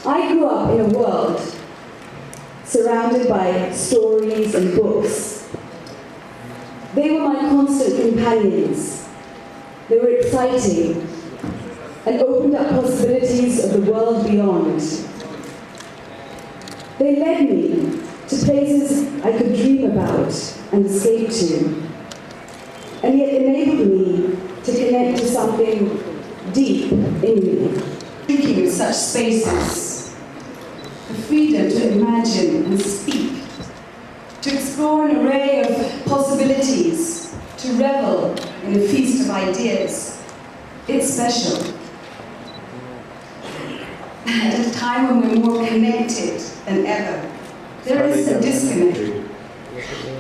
I grew up in a world surrounded by stories and books, They were my constant companions. They were exciting and opened up possibilities of the world beyond. They led me to places I could dream about and escape to, and yet enabled me to connect to something deep in me. Thinking of such spaces, the freedom to imagine and speak, to explore an array of possibilities, to revel in a feast of ideas. It's special. At a time when we're more connected than ever, there is a disconnect.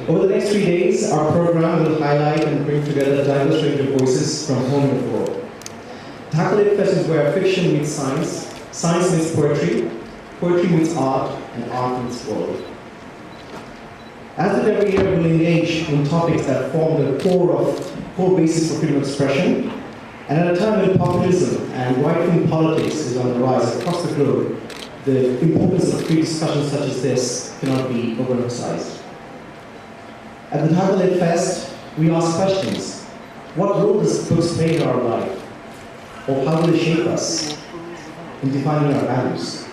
Over the next 3 days, our program will highlight and bring together a diverse range of voices from home and abroad. Dhaka Lit Fest is where fiction meets science, science meets poetry, poetry meets art, and art meets world. As with every year, we'll engage in topics that form the core basis for freedom of expression. And at a time when populism and right-wing politics is on the rise across the globe, the importance of free discussions such as this cannot be overemphasized. At the Dhaka Lit Fest, we ask questions. What role does books play in our life? Or how do they shape us in defining our values?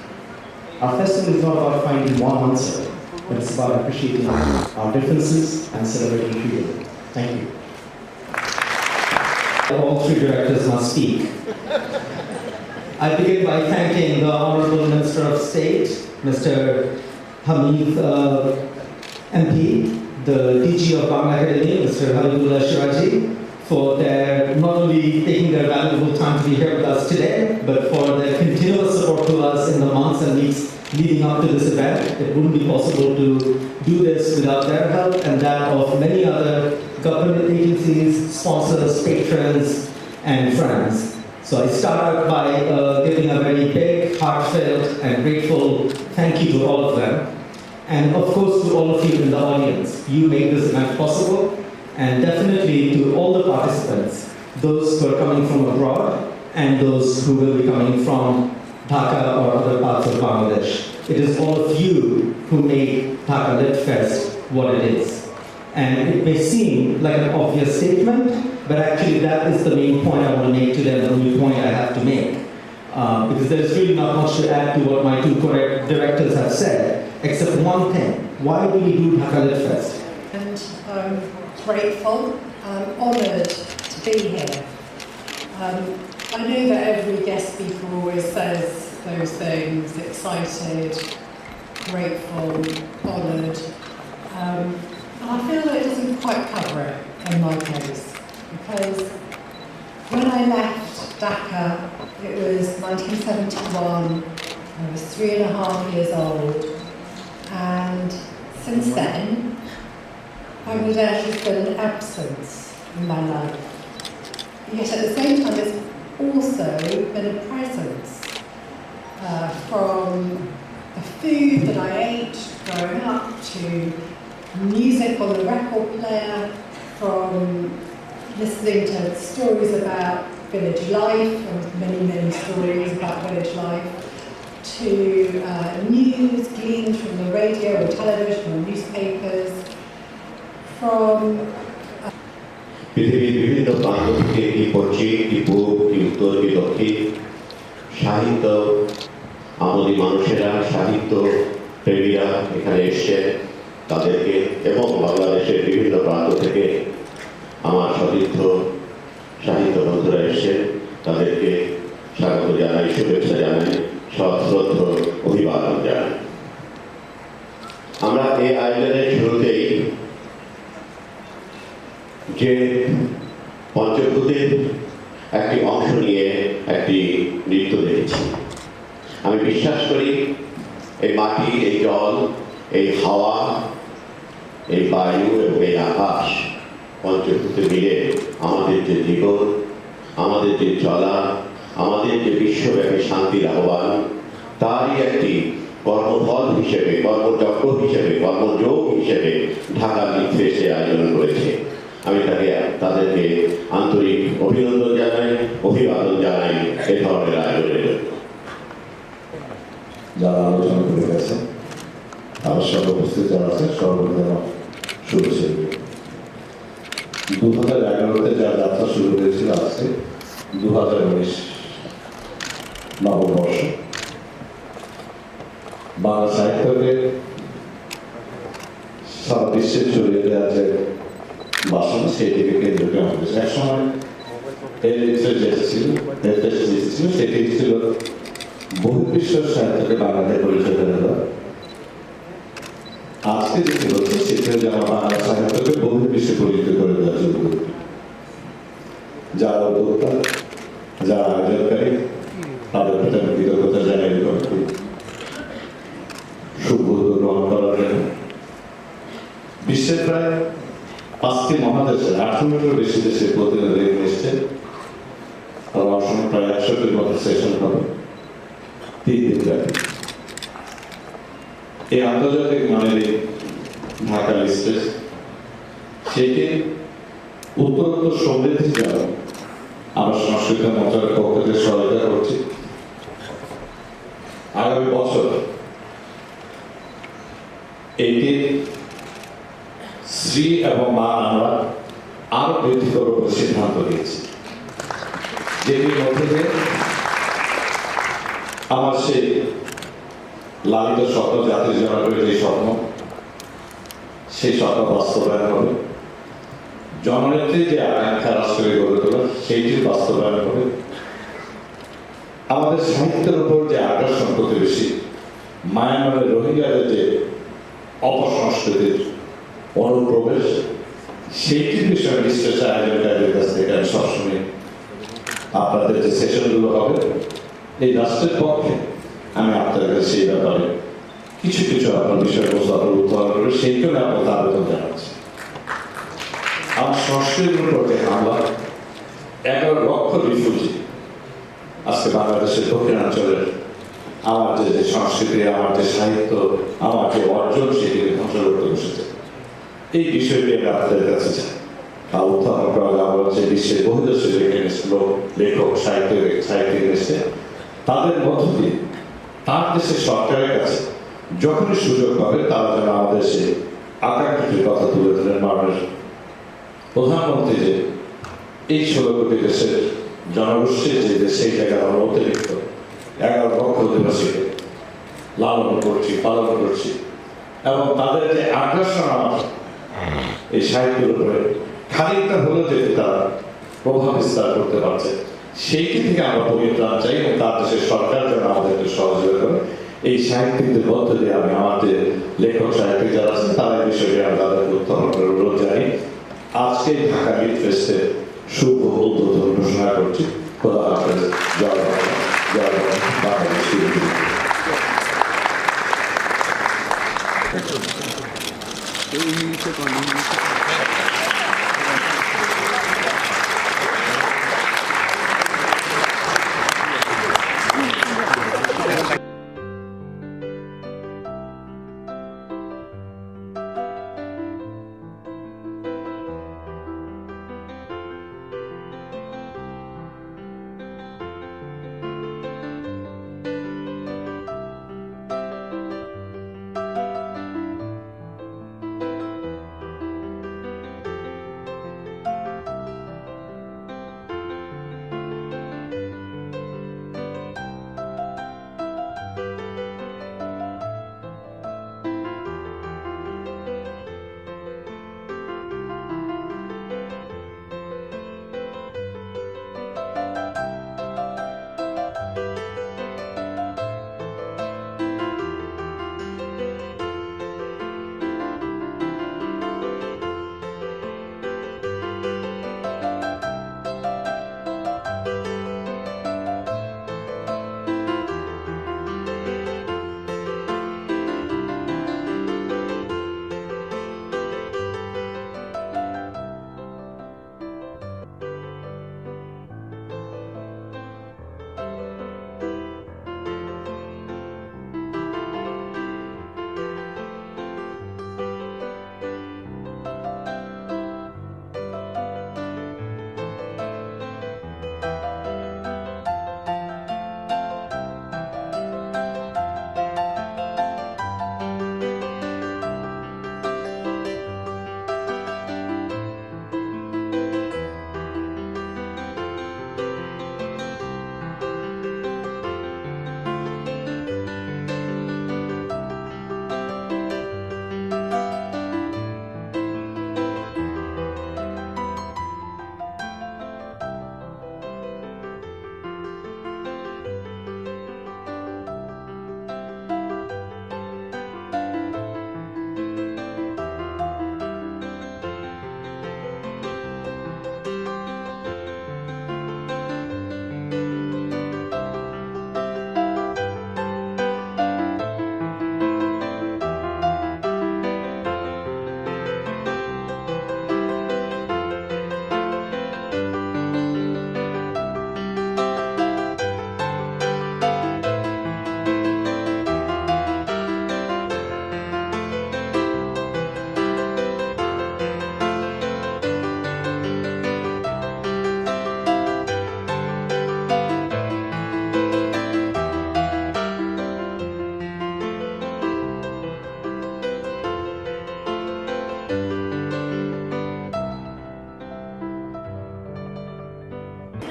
Our festival is not about finding one answer, but it's about appreciating our differences and celebrating freedom. Thank you. All three directors must speak. I begin by thanking the Honourable Minister of State, Mr. Hamid MP, the DG of Bangla Academy, Mr. Habibullah Shiraji, for their not only taking their valuable time to be here with us today, but for their continuous support to us in the months and weeks leading up to this event. It wouldn't be possible to do this without their help and that of many other government agencies, sponsors, patrons, and friends. So I start out by giving a very big, heartfelt, and grateful thank you to all of them. And of course to all of you in the audience. You made this event possible. And definitely to all the participants, those who are coming from abroad and those who will be coming from Dhaka or other parts of Bangladesh. It is all of you who made Dhaka Lit Fest what it is. And it may seem like an obvious statement, but actually that is the main point I want to make today, and the only point I have to make. Because there's really not much to add to what my two directors have said, except one thing. Why do we do Dhaka Lit Fest? And I'm grateful, honoured to be here. I know that every guest speaker always says those things, excited, grateful, honoured. And I feel that it doesn't quite cover it in my case, because when I left Dhaka, it was 1971, I was 3.5 years old, and since then, Bangladesh has been an absence in my life. Yet at the same time, it's also been a presence, from the food that I ate growing up to music on the record player, from listening to stories about village life, and many stories about village life, to news gleaned from the radio or television or newspapers, from পৃথিবীর বিভিন্ন প্রান্ত থেকে কি পশ্চিম, কি পূর্ব, কি উত্তর, কি দক্ষিণ সাহিত্য আমাদের মানুষেরা সাহিত্য প্রেমীরা এখানে এসছে তাদেরকে এবং বাংলাদেশের বিভিন্ন প্রান্ত থেকে আমার সতীর্থ সাহিত্য বন্ধুরা এসছে তাদেরকে স্বাগত জানাই, শুভেচ্ছা জানাই, সশ্রদ্ধ অভিবাদন জানাই। আমরা এই আয়োজনের শুরুতেই যে পঞ্চভূতের একটি অংশ নিয়ে একটি নৃত্য দেখেছি। আমি বিশ্বাস করি এই মাটি, এই জল, এই হাওয়া, এই বায়ু এবং এই আকাশ পঞ্চভূতে মিলে আমাদের যে জীবন, আমাদের যে চলা, আমাদের যে বিশ্বব্যাপী শান্তির আহ্বান, তারই একটি কর্মফল হিসেবে, কর্মযজ্ঞ হিসেবে, কর্মযোগ হিসেবে ঢাকা লিট ফেস্টের আয়োজন করেছে। আমি তাদেরকে আন্তরিক অভিনন্দন জানাই, অভিবাদন জানাই এ ধরনের আয়োজনের জন্য। যারা আলোচনা করে গেছেন তারা সব উপস্থিত যারা আছেন সর্বপ্রথম শুভেচ্ছা। 2011-তে যা যাত্রা শুরু হয়েছিল আজকে 2019 নববর্ষ বাংলা সাহিত্যকে সারা বিশ্বে ছড়িয়ে দেওয়া যে বাসনা সেইটিকে কেন্দ্র করে আমাদের একসময় এসেছিল সেটি ছিল বহির্বিশ্ব সাহিত্যকে বাংলাতে পরিচয় করে দেওয়া। আজকে যেটি হচ্ছে সেটি হচ্ছে আমার বাংলা সাহিত্যকে বহির্বিশ্বে পরিচিত করে দেওয়ার জন্য যারা উদ্যোক্তা যারা আয়োজনকারী তাদের প্রতি আমি কৃতজ্ঞতা জানাই শুভ গ্রহণ করার জন্য। বিশ্বের প্রায় 5টি মহাদেশে 18টারও বেশি দেশের প্রতিনিধি এসছে। আমার সময় প্রায় 100টির মতো সেশন হবে 3 দিন ব্যাপী। এই আন্তর্জাতিক মানের ঢাকা লিস্টে সেটি উত্তরোত্তর সমৃদ্ধি জন্য আমরা সংস্কৃতি মন্ত্রণালয়ের পক্ষ থেকে সহায়তা করছি। আগামী বছর এইটি শ্রী এবং মা আমরা আরো বৃদ্ধি করব সিদ্ধান্ত নিয়েছি, যেটির মধ্যে দিয়ে আমার সেই লালিত স্বপ্ন জাতির জনগণের যে স্বপ্ন সেই স্বপ্ন বাস্তবায়ন হবে। জননেত্রীর যে আকাঙ্ক্ষা রাষ্ট্রকে গড়ে তোলা সেইটির বাস্তবায়ন হবে। আমাদের সাহিত্যের উপর যে আকর্ষণ প্রতিবেশী মায়ানমারের রোহিঙ্গাদের যে অপসংস্কৃতির অনুপ্রবেশ সেইটির বিষয়ে বিশ্লেষ আয়োজনকারীদের কাছ থেকে আমি সবসময় আপনাদের যে সেশনগুলো হবে এই রাষ্ট্রের পক্ষে আমি আপনাদের কাছে সেই ব্যাপারে কিছু কিছু আপনার বিষয়বস্তু আপনার উত্থাপন করে সেই জন্য আপনাদের আবেদন জানাচ্ছি। আমার সংস্কৃতির উপর যে হামলা 11 লক্ষ রিফিউজি আজকে বাংলাদেশের দক্ষিণাঞ্চলের আমার যে সংস্কৃতি আমার যে সাহিত্য আমার যে অর্জন সেটিকে ধ্বংস করতে বসেছে এই বিষয়টি আমি আপনাদের কাছে উত্থাপন করা যাওয়া হচ্ছে। বিশ্বের বহুদেশে লেখক সাহিত্যিক এসে তাদের মধ্য দিয়ে তার দেশের সরকারের কাছে যখনই সুযোগ পাবে তারা যেন আমাদের সে আকাঙ্ক্ষিত কথা তুলে ধরেন। মাননীয় প্রধানমন্ত্রী যে এই 16 কোটি দেশের জনগোষ্ঠীর যে দেশ সেই জায়গায় আমরা অতিরিক্ত 11 লক্ষ অধিবাসীকে লালন করছি পালন করছি এবং তাদের যে আগ্রাসন আমার এই সাহিত্যের উপরে খানিকটা হলেও যেতে তারা প্রভাব বিস্তার করতে পারছে সেইটি থেকে আমরা পরিত্রাণ চাই এবং তার দেশের সরকার যেন আমাদেরকে সহযোগিতা করে। এই সাহিত্যিকদের মধ্য দিয়ে আমি আমার যে লেখক সাহিত্যিক যারা আছেন তাদের বিষয়ে আমি তাদেরকে উত্থাপন করে অনুরোধ জানাই। আজকে ঢাকা লিট ফেস্টে শুভ উদ্বোধন ঘোষণা করছি। খোদা হাফেজ। জয় বাংলা, জয় Bangladesh.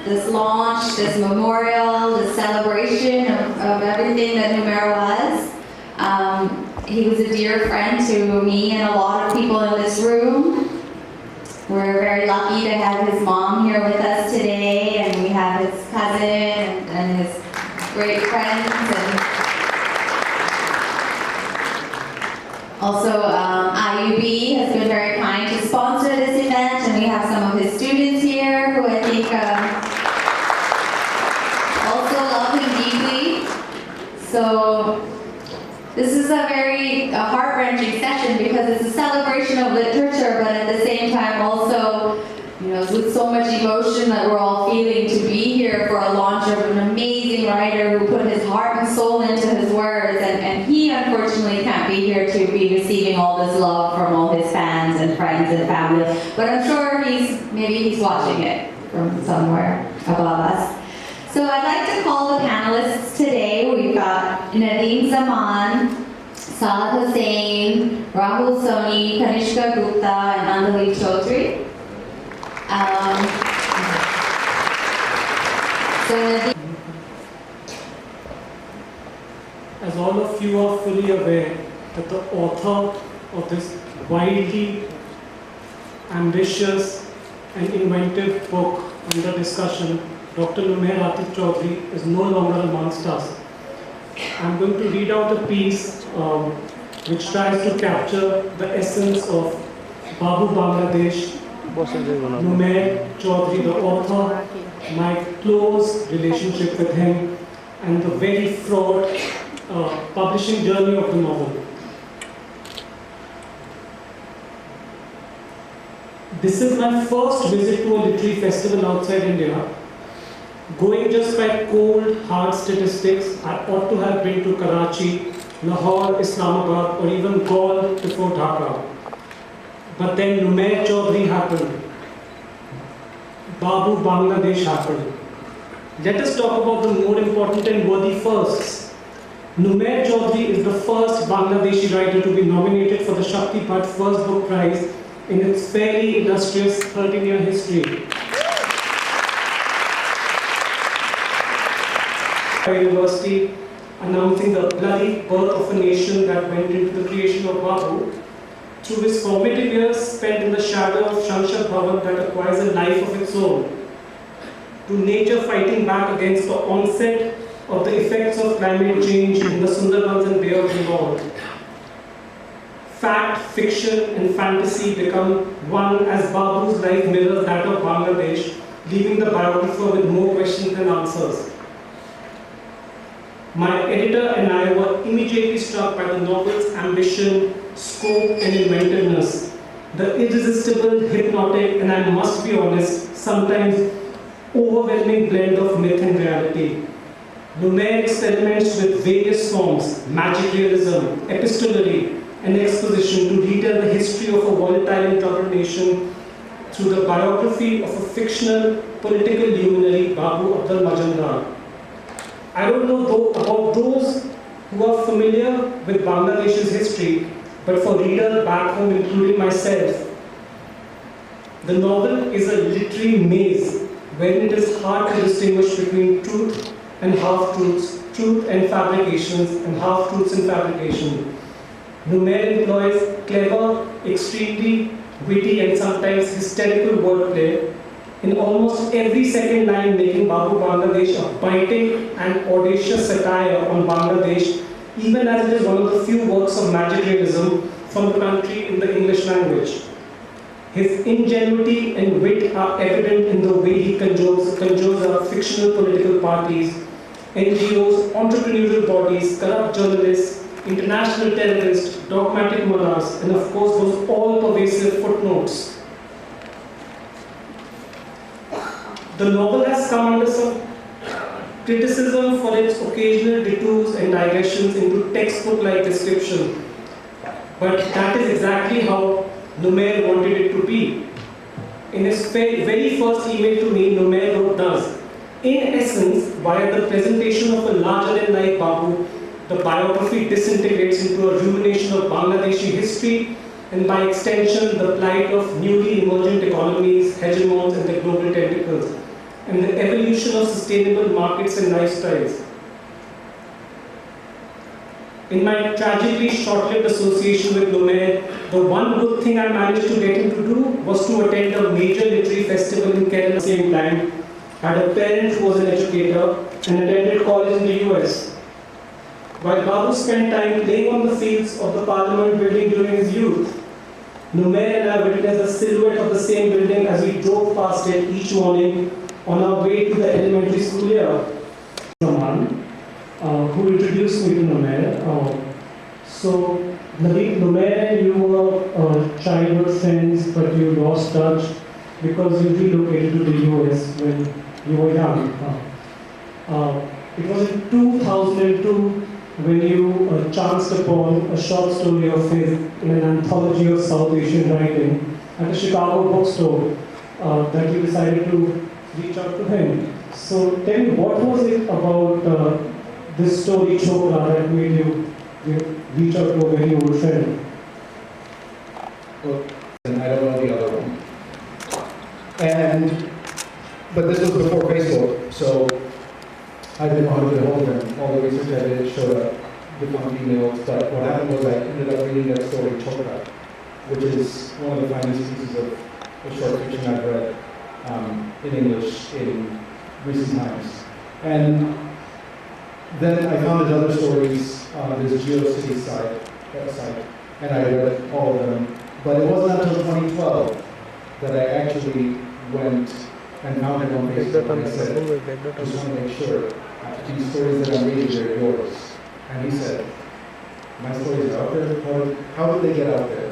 this launch, this memorial, this celebration of everything that Numair was. He was a dear friend to me and a lot of people in this room. We're very lucky to have his mom here with us today, and we have his cousin and his great friends. And also, IUB has been very kind to sponsor this event, and we have some of his students here who I think also love him deeply. So this is a very heart-wrenching session because it's a celebration of literature, but at the same time also, with so much emotion that we're all feeling to be here for a launch of an amazing writer who put his heart and soul into his words, and he unfortunately can't be here to be receiving all this love from all his fans and friends and family, but I'm sure maybe he's watching it from somewhere above us. So I'd like to call the panelists today. We've got Nadeem Zaman, Saad Hussain, Rahul Soni, Kanishka Gupta, and Anjali Chaudhary. As all of you are fully aware that the author of this wildly ambitious and inventive book under discussion, Dr. Numair Atif Chaudhary, is no longer amongst us. I'm going to read out a piece which tries to capture the essence of Babu Bangladesh, Numair Chaudhary, the author, my close relationship with him, and the very fraught publishing journey of the novel. This is my first visit to a literary festival outside India. Going just by cold, hard statistics, I ought to have been to Karachi, Lahore, Islamabad, or even Gaul before Dhaka. But then Numair Chaudhary happened. Babu Bangladesh happened. Let us talk about the more important and worthy firsts. Numair Chaudhary is the first Bangladeshi writer to be nominated for the Shakti Bhatt First Book Prize in its fairly illustrious 13-year history. University, announcing the bloody birth of a nation that went into the creation of Babu, through his formative years spent in the shadow of Shamshad Bhavan that acquires a life of its own, to nature fighting back against the onset of the effects of climate change in the Sundarbans and Bay of Bengal. Fact, fiction, and fantasy become one as Babu's life mirrors that of Bangladesh, leaving the biographer with more questions than answers. My editor and I were immediately struck by the novel's ambition, scope, and inventiveness, the irresistible, hypnotic, and I must be honest, sometimes overwhelming blend of myth and reality. Numair experiments with various forms, magic realism, epistolary, and exposition to retell the history of a volatile and troubled nation through the biography of a fictional political luminary, Babu Abdul Majumdar. I don't know about those who are familiar with Bangladesh's history, but for readers back home, including myself, the novel is a literary maze wherein it is hard to distinguish between truth and half-truths, truth and fabrications, and half-truths and fabrication. Numair employs clever, extremely witty, and sometimes hysterical wordplay in almost every second line, making Babu Bangladesh a biting and audacious satire on Bangladesh, even as it is one of the few works of magic realism from the country in the English language. His ingenuity and wit are evident in the way he conjures up fictional political parties, NGOs, entrepreneurial bodies, corrupt journalists, international terrorists, dogmatic mullahs, and of course those all-pervasive footnotes. The novel has come under some criticism for its occasional detours and digressions into textbook-like description. But that is exactly how Numair wanted it to be. In his very first email to me, Numair wrote thus: in essence, via the presentation of a larger-than-life Babu, the biography disintegrates into a rumination of Bangladeshi history and by extension the plight of newly emergent economies, hegemons, and their global tentacles. and the evolution of sustainable markets and lifestyles. In my tragically short-lived association with Lumiere, the one good thing I managed to get him to do was to attend a major literary festival in Kerala at the same time. I had a parent who was an educator and attended college in the US. While Babu spent time playing on the fields of the Parliament building during his youth, Lumiere and I witnessed the silhouette of the same building as we drove past it each morning on our way to the elementary school year. Who introduced me to Lumiere. So, Lumiere and you were childhood friends, but you lost touch because you relocated to the US when you were young. It was in 2002 when you chanced upon a short story of his in an anthology of South Asian writing at a Chicago bookstore that you decided to reach out to him. So tell me, what was it about this story, Chokra, that made you reach out to a very old friend? Well, I don't know the other one. But this was before Facebook, so I didn't know how to get hold of him. All the research I did showed up different emails, but what happened was I ended up reading that story, Chokra, which is one of the finest pieces of short fiction I've read in English in recent times. And then I found his other stories on this GeoCity website, and I read all of them. But it wasn't until 2012 that I actually went and found him on Facebook and I said, just want to make sure these stories that I'm reading are yours. And he said, my stories are out there? How did they get out there?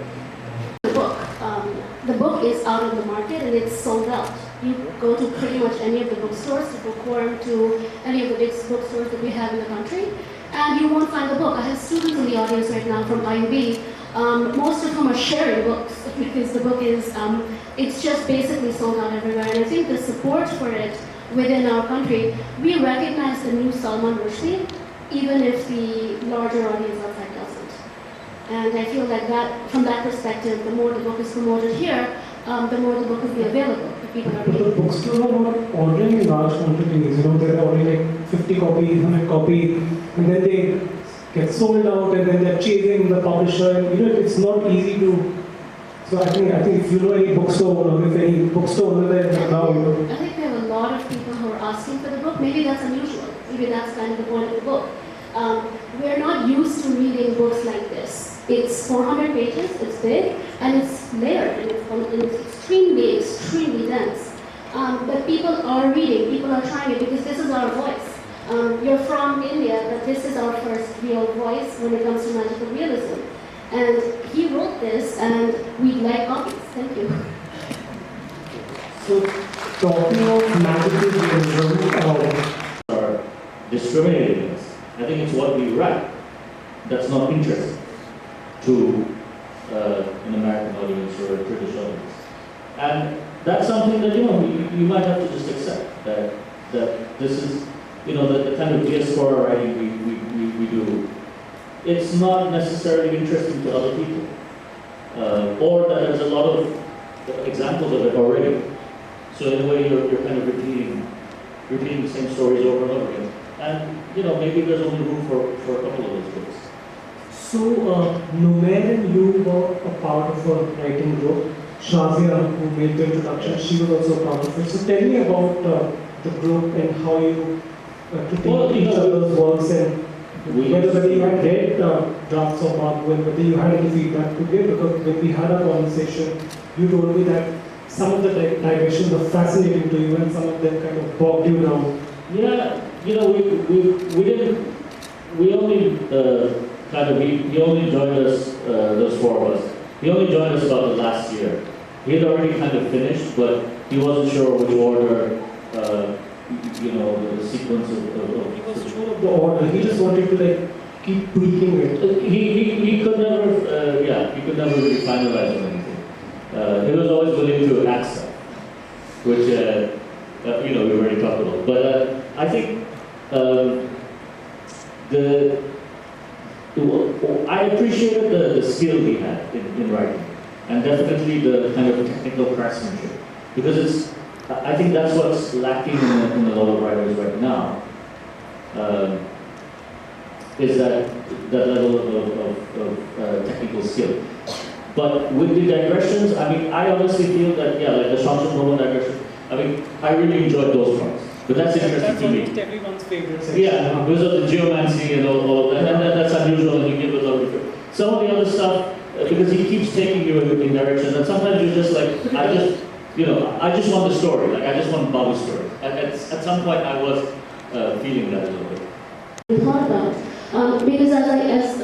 The book is out in the market and it's sold out. You go to pretty much any of the bookstores, to Bookworm, to any of the big bookstores that we have in the country, and you won't find the book. I have students in the audience right now from IUB, most of whom are sharing books because the book is, it's just basically sold out everywhere. And I think the support for it within our country, we recognize the new Salman Rushdie, even if the larger audience outside doesn't. And I feel like that, from that perspective, the more the book is promoted here, the more the book will be available if people are reading. But the bookstores are not ordering in large quantities, they're ordering like 50 copies, 100 copies, and then they get sold out, and then they're chasing the publisher, and it's not easy to. So I think if you know any bookstore, or if any bookstore over there now, I think we have a lot of people who are asking for the book. Maybe that's unusual. Maybe that's kind of the point of the book. We're not used to reading books like this. It's 400 pages, it's big, and it's layered, and it's extremely, extremely dense. But people are reading, people are trying it, because this is our voice. You're from India, but this is our first real voice when it comes to magical realism. And he wrote this, and we'd like copies. Thank you. So, talking of magical realism, are discriminating against. I think it's what we write that's not interesting to an American audience or a British audience. And that's something that, you might have to just accept, that this is, the kind of diaspora writing we do. It's not necessarily interesting to other people. Or that there's a lot of examples of it already. So in a way, you're kind of repeating the same stories over and over again. And, maybe there's only room for a couple of those books. So, Lumiere and you were a part of a writing group. Shazia, who made the introduction, she was also a part of it. So tell me about the group and how you critique each other's works, and whether you had read drafts of Mark, whether you had any feedback to give, because when we had a conversation, you told me that some of the digressions are fascinating to you and some of them kind of bogged you down. Yeah, we didn't, we only he only joined us, those four of us, he only joined us about the last year. He had already kind of finished, but he wasn't sure which order, the sequence of He was sure of the order, he just wanted to keep tweaking it. He could never, he could never really finalize on anything. He was always willing to accept, which, we already talked about. But I think I appreciated the skill he had in writing, and definitely the kind of technical craftsmanship, because I think that's what's lacking in a lot of writers right now. Is that level of technical skill. But with the digressions, I mean, I honestly feel that, yeah, like the Shamsun Roman digression, I mean, I really enjoyed those parts. But that's interesting to me. That's everyone's favorite section. Yeah, because of the geomancy and all of that, and that's unusual, and you give a lot of some of the other stuff, because he keeps taking you in directions, and sometimes you're just like, I just want the story, like I just want Babu's story. At some point I was feeling that a little bit. Thought about, because as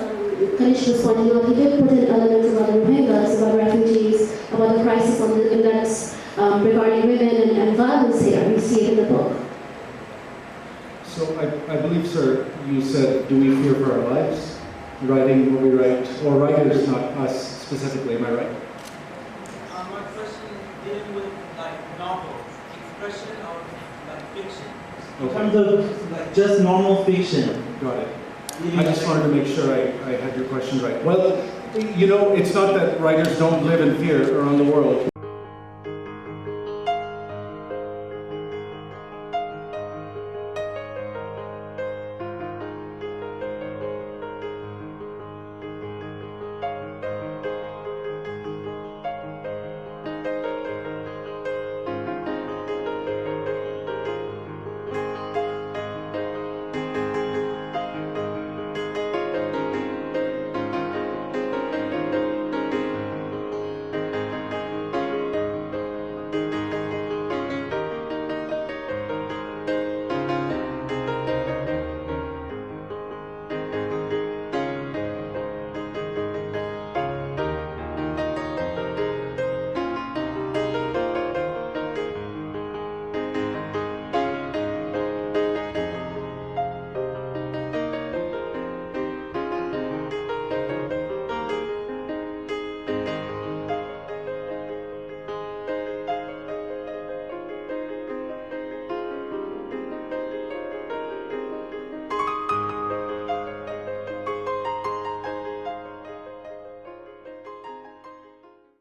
Kanish was pointing out, he did put in elements about the Rohingyas, about refugees, about the crisis on the index regarding women and violence here. We see it in the book. So I believe, sir, you said, do we fear for our lives? Writing what we write, or writers, not us specifically, am I right? My question dealing with like novels, expression of like fiction. In terms of like just normal fiction. Got it. I just wanted to make sure I had your question right. Well, you know, it's not that writers don't live in fear around the world.